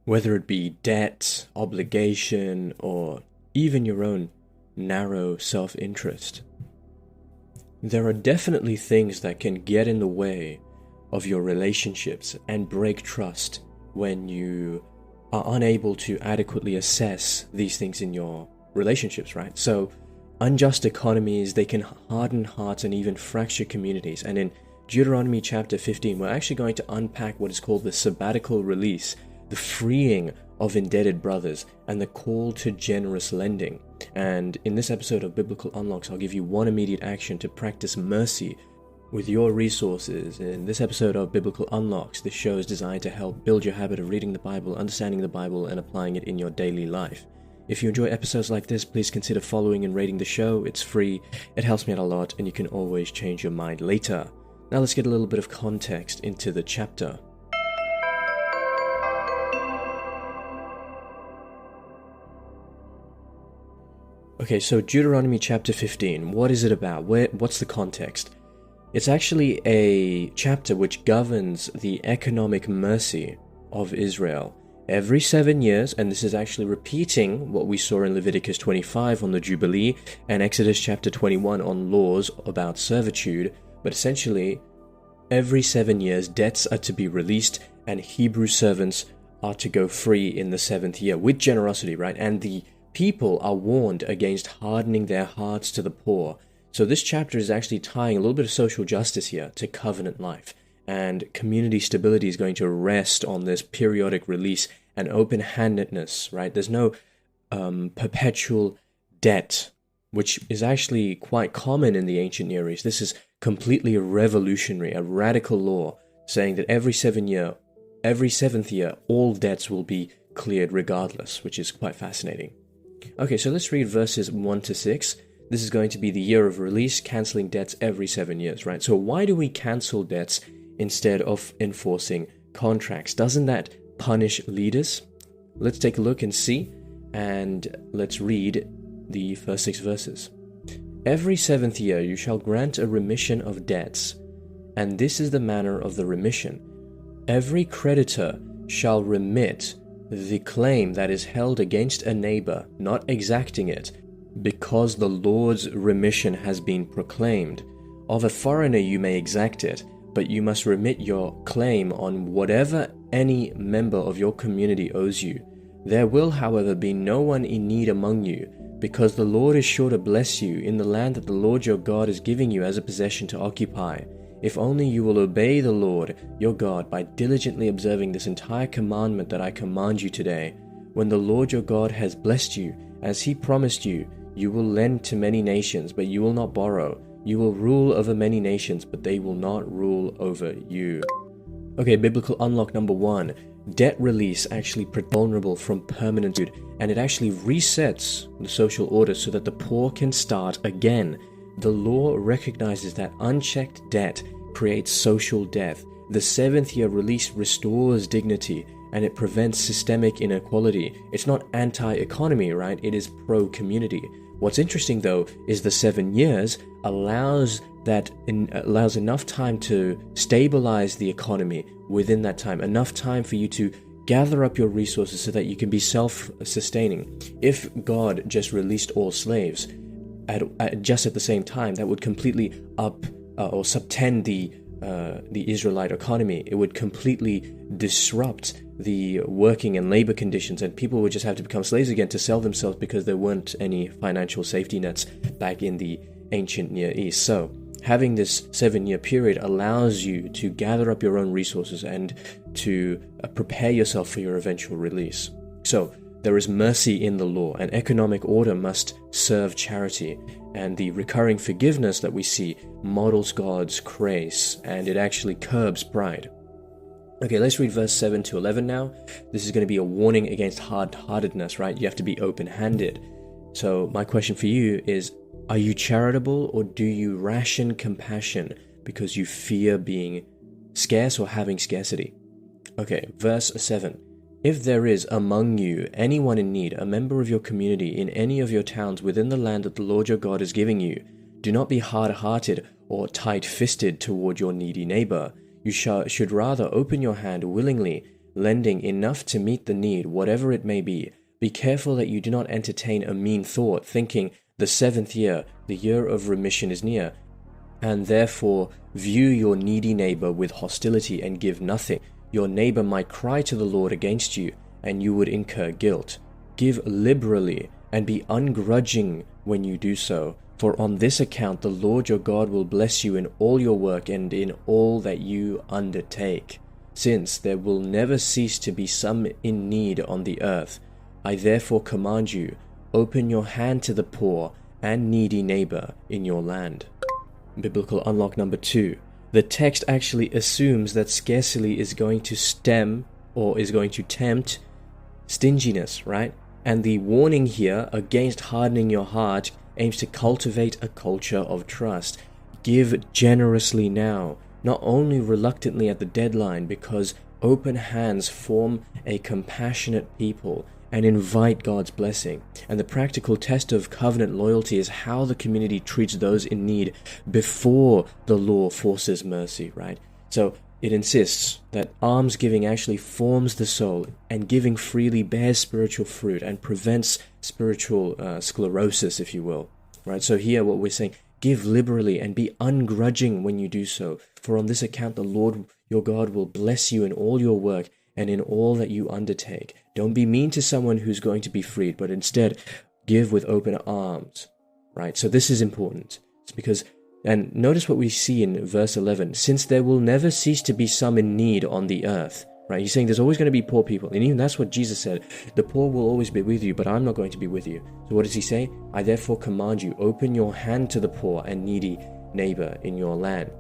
whether it be debt, obligation, or even your own narrow self-interest. There are definitely things that can get in the way of your relationships and break trust when you are unable to adequately assess these things in your relationships, right? So unjust economies, they can harden hearts and even fracture communities. And in Deuteronomy chapter 15, we're actually going to unpack what is called the Sabbatical release, the freeing of indebted brothers, and the call to generous lending. And in this episode of Biblical Unlocks, I'll give you one immediate action to practice mercy with your resources. In this episode of Biblical Unlocks, this show is designed to help build your habit of reading the Bible, understanding the Bible, and applying it in your daily life. If you enjoy episodes like this, please consider following and rating the show. It's free, it helps me out a lot, and you can always change your mind later. Now let's get a little bit of context into the chapter. Okay, so Deuteronomy chapter 15, what is it about? What's the context? It's actually a chapter which governs the economic mercy of Israel. Every 7 years, and this is actually repeating what we saw in Leviticus 25 on the Jubilee and Exodus chapter 21 on laws about servitude, but essentially every 7 years debts are to be released and Hebrew servants are to go free in the 7th year with generosity, right? And the people are warned against hardening their hearts to the poor. So this chapter is actually tying a little bit of social justice here to covenant life. And community stability is going to rest on this periodic release and open-handedness, right? There's no perpetual debt, which is actually quite common in the ancient Near East. This is completely revolutionary, a radical law saying that every seventh year, all debts will be cleared regardless, which is quite fascinating. Okay, so let's read verses 1 to 6. This is going to be the year of release, cancelling debts every 7 years, right? So why do we cancel debts instead of enforcing contracts? Doesn't that punish leaders? Let's take a look and see, and let's read the first 6 verses. Every 7th year you shall grant a remission of debts, and this is the manner of the remission. Every creditor shall remit the claim that is held against a neighbor, not exacting it, because the Lord's remission has been proclaimed. Of a foreigner you may exact it, but you must remit your claim on whatever any member of your community owes you. There will, however, be no one in need among you, because the Lord is sure to bless you in the land that the Lord your God is giving you as a possession to occupy. If only you will obey the Lord your God by diligently observing this entire commandment that I command you today. When the Lord your God has blessed you, as he promised you, you will lend to many nations, but you will not borrow. You will rule over many nations, but they will not rule over you. Okay, biblical unlock number 1. Debt release actually vulnerable from permanent food, and it actually resets the social order so that the poor can start again. The law recognizes that unchecked debt creates social death. The 7th year release restores dignity, and it prevents systemic inequality. It's not anti-economy, right? It is pro-community. What's interesting though is the 7 years allows enough time to stabilize the economy within that time, enough time for you to gather up your resources so that you can be self-sustaining. If God just released all slaves just at the same time, that would completely subtend the Israelite economy. It would completely disrupt the working and labor conditions, and people would just have to become slaves again to sell themselves because there weren't any financial safety nets back in the ancient Near East. So having this 7-year period allows you to gather up your own resources and to prepare yourself for your eventual release. So there is mercy in the law, and economic order must serve charity, and the recurring forgiveness that we see models God's grace, and it actually curbs pride. Okay, let's read verse 7 to 11 now. This is going to be a warning against hard-heartedness, right? You have to be open-handed. So my question for you is, are you charitable, or do you ration compassion because you fear being scarce or having scarcity? Okay, verse 7. If there is among you anyone in need, a member of your community in any of your towns within the land that the Lord your God is giving you, do not be hard-hearted or tight-fisted toward your needy neighbor. You should rather open your hand willingly, lending enough to meet the need, whatever it may be. Be careful that you do not entertain a mean thought, thinking the 7th year, the year of remission, is near, and therefore view your needy neighbor with hostility and give nothing. Your neighbor might cry to the Lord against you, and you would incur guilt. Give liberally and be ungrudging when you do so, for on this account the Lord your God will bless you in all your work and in all that you undertake, since there will never cease to be some in need on the earth. I therefore command you, open your hand to the poor and needy neighbor in your land. Biblical unlock number 2. The text actually assumes that scarcity is going to stem or is going to tempt stinginess, right? And the warning here against hardening your heart aims to cultivate a culture of trust. Give generously now, not only reluctantly at the deadline, because open hands form a compassionate people and invite God's blessing. And the practical test of covenant loyalty is how the community treats those in need before the law forces mercy, right? So it insists that almsgiving actually forms the soul, and giving freely bears spiritual fruit and prevents spiritual sclerosis, if you will, right? So here what we're saying, give liberally and be ungrudging when you do so, for on this account the Lord your God will bless you in all your work and in all that you undertake. Don't be mean to someone who's going to be freed, but instead give with open arms, right? So this is important. It's because, and notice what we see in verse 11, since there will never cease to be some in need on the earth, right? He's saying there's always going to be poor people. And even that's what Jesus said, the poor will always be with you, but I'm not going to be with you. So what does he say? I therefore command you, open your hand to the poor and needy neighbor in your land.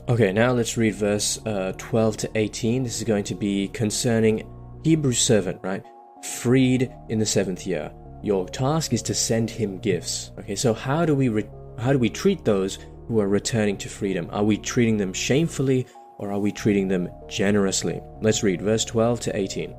Okay, now let's read verse 12 to 18. This is going to be concerning Hebrew servant, right? Freed in the 7th year. Your task is to send him gifts. Okay, so how do we treat those who are returning to freedom? Are we treating them shamefully, or are we treating them generously? Let's read verse 12 to 18.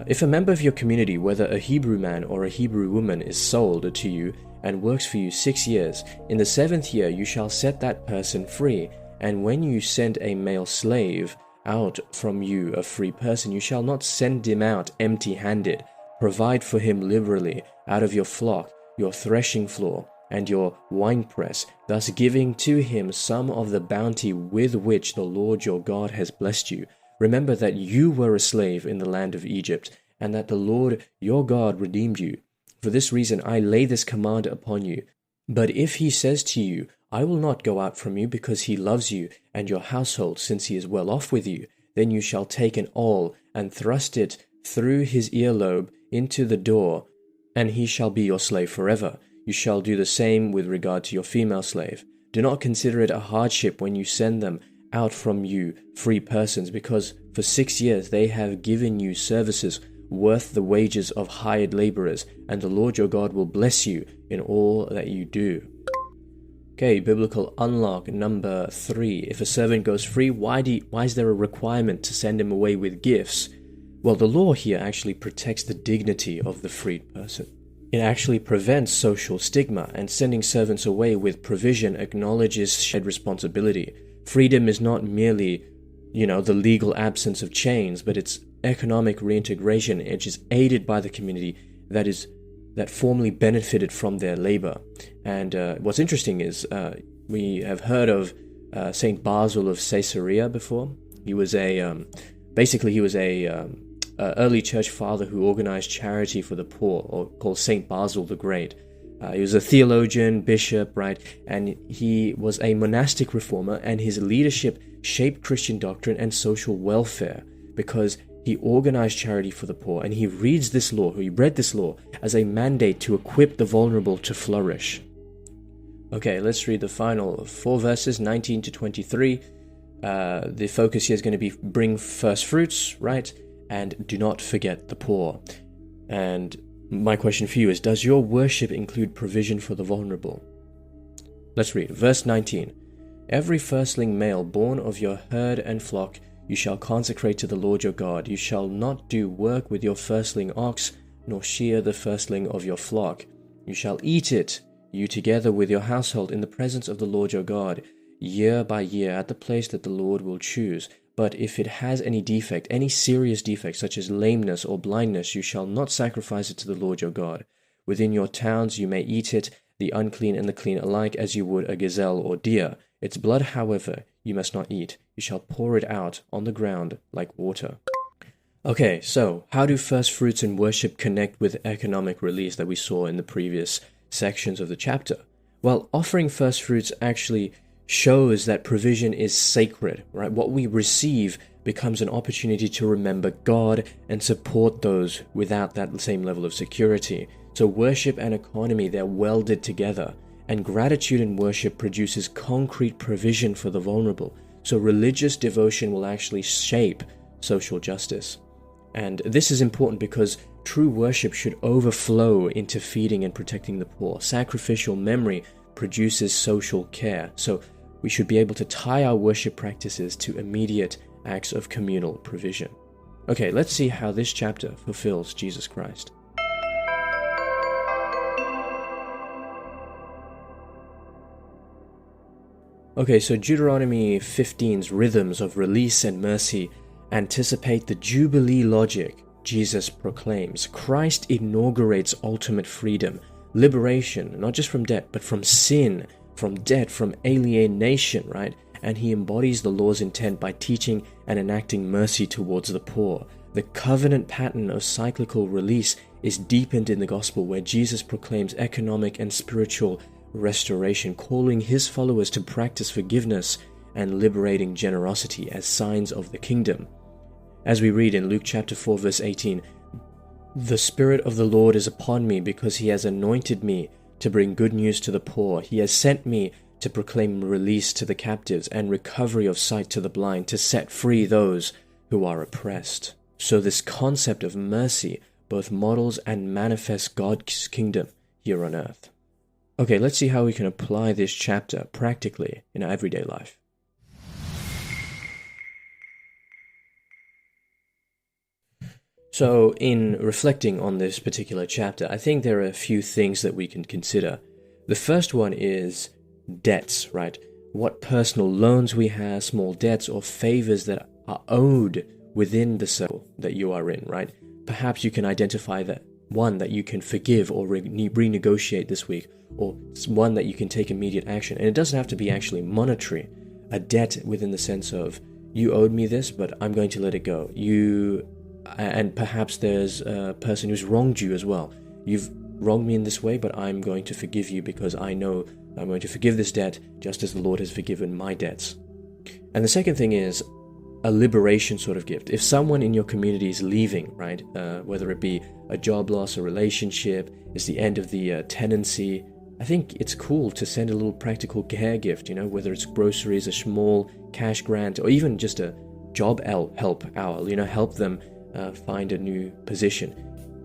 If a member of your community, whether a Hebrew man or a Hebrew woman, is sold to you and works for you 6 years, in the 7th year you shall set that person free. And when you send a male slave out from you, a free person, you shall not send him out empty-handed. Provide for him liberally out of your flock, your threshing floor, and your winepress, thus giving to him some of the bounty with which the Lord your God has blessed you. Remember that you were a slave in the land of Egypt, and that the Lord your God redeemed you. For this reason I lay this command upon you. But if he says to you, I will not go out from you, because he loves you and your household, since he is well off with you, then you shall take an awl and thrust it through his earlobe into the door, and he shall be your slave forever. You shall do the same with regard to your female slave. Do not consider it a hardship when you send them out from you free persons, because for 6 years they have given you services worth the wages of hired laborers, and the Lord your God will bless you in all that you do. Okay, biblical unlock number 3. If a servant goes free, why is there a requirement to send him away with gifts? Well, the law here actually protects the dignity of the freed person. It actually prevents social stigma, and sending servants away with provision acknowledges shared responsibility. Freedom is not merely, the legal absence of chains, but it's economic reintegration, which is aided by the community that formerly benefited from their labor. And what's interesting is we have heard of Saint Basil of Caesarea before. He was a early church father who organized charity for the poor, or called Saint Basil the Great. He was a theologian, bishop, right? And he was a monastic reformer, and his leadership shaped Christian doctrine and social welfare, because he organized charity for the poor, and he read this law as a mandate to equip the vulnerable to flourish. Okay, let's read the final 4 verses, 19 to 23. The focus here is going to be bring first fruits, right? And do not forget the poor. And my question for you is, does your worship include provision for the vulnerable? Let's read. Verse 19. Every firstling male born of your herd and flock you shall consecrate to the Lord your God. You shall not do work with your firstling ox, nor shear the firstling of your flock. You shall eat it, you together with your household, in the presence of the Lord your God, year by year, at the place that the Lord will choose. But if it has any defect, any serious defect, such as lameness or blindness, you shall not sacrifice it to the Lord your God. Within your towns you may eat it, the unclean and the clean alike, as you would a gazelle or deer. Its blood, however, you must not eat. You shall pour it out on the ground like water. Okay, so how do first fruits and worship connect with economic release that we saw in the previous sections of the chapter? Well, offering first fruits actually shows that provision is sacred, right? What we receive becomes an opportunity to remember God and support those without that same level of security. So worship and economy, they're welded together, and gratitude and worship produces concrete provision for the vulnerable. So religious devotion will actually shape social justice. And this is important because true worship should overflow into feeding and protecting the poor. Sacrificial memory produces social care. So we should be able to tie our worship practices to immediate acts of communal provision. Okay, let's see how this chapter fulfills Jesus Christ. Okay, so Deuteronomy 15's rhythms of release and mercy anticipate the Jubilee logic Jesus proclaims. Christ inaugurates ultimate freedom, liberation, not just from debt, but from sin, from debt, from alienation, right? And he embodies the law's intent by teaching and enacting mercy towards the poor. The covenant pattern of cyclical release is deepened in the gospel, where Jesus proclaims economic and spiritual restoration, calling his followers to practice forgiveness and liberating generosity as signs of the kingdom. As we read in Luke chapter 4 verse 18, "The Spirit of the Lord is upon me, because he has anointed me to bring good news to the poor. He has sent me to proclaim release to the captives and recovery of sight to the blind, to set free those who are oppressed." So this concept of mercy both models and manifests God's kingdom here on earth. Okay, let's see how we can apply this chapter practically in our everyday life. So, in reflecting on this particular chapter, I think there are a few things that we can consider. The first one is debts, right? What personal loans we have, small debts or favors that are owed within the circle that you are in, right? Perhaps you can identify that one that you can forgive or renegotiate this week, or one that you can take immediate action. And it doesn't have to be actually monetary. A debt within the sense of, you owed me this, but I'm going to let it go. And perhaps there's a person who's wronged you as well. You've wronged me in this way, but I'm going to forgive you because I know I'm going to forgive this debt just as the Lord has forgiven my debts. And the second thing is a liberation sort of gift. If someone in your community is leaving, right, whether it be a job loss, a relationship, it's the end of the tenancy, I think it's cool to send a little practical care gift, whether it's groceries, a small cash grant, or even just a job help hour, help them find a new position.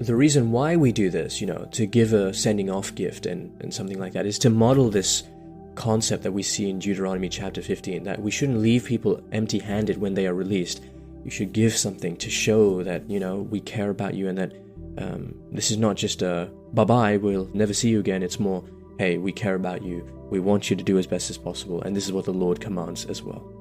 The reason why we do this, to give a sending off gift and something like that, is to model this concept that we see in Deuteronomy chapter 15, that we shouldn't leave people empty-handed when they are released. You should give something to show that, we care about you, and that this is not just a bye-bye, we'll never see you again. It's more, hey, we care about you. We want you to do as best as possible. And this is what the Lord commands as well.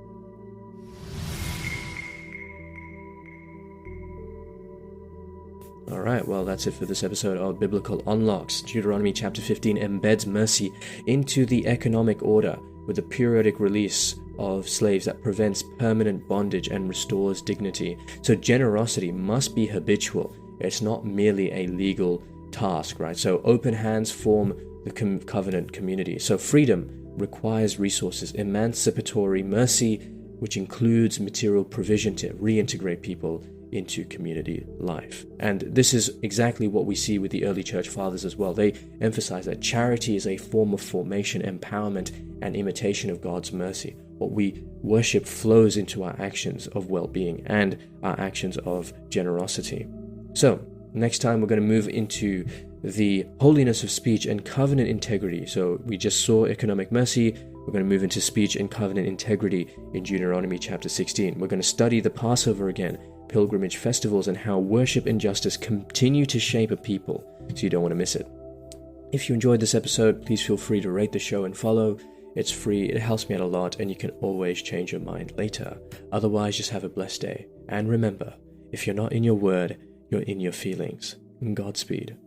Alright, well, that's it for this episode of Biblical Unlocks. Deuteronomy chapter 15 embeds mercy into the economic order with a periodic release of slaves that prevents permanent bondage and restores dignity. So generosity must be habitual. It's not merely a legal task, right? So open hands form the covenant community. So freedom requires resources, emancipatory mercy, which includes material provision to reintegrate people into community life. And this is exactly what we see with the early church fathers as well. They emphasize that charity is a form of formation, empowerment, and imitation of God's mercy. What we worship flows into our actions of well-being and our actions of generosity. So, next time we're going to move into the holiness of speech and covenant integrity. So we just saw economic mercy. We're going to move into speech and covenant integrity in Deuteronomy chapter 16. We're going to study the Passover again, pilgrimage festivals, and how worship and justice continue to shape a people, so you don't want to miss it. If you enjoyed this episode, please feel free to rate the show and follow. It's free, it helps me out a lot, and you can always change your mind later. Otherwise, just have a blessed day. And remember, if you're not in your word, you're in your feelings. Godspeed.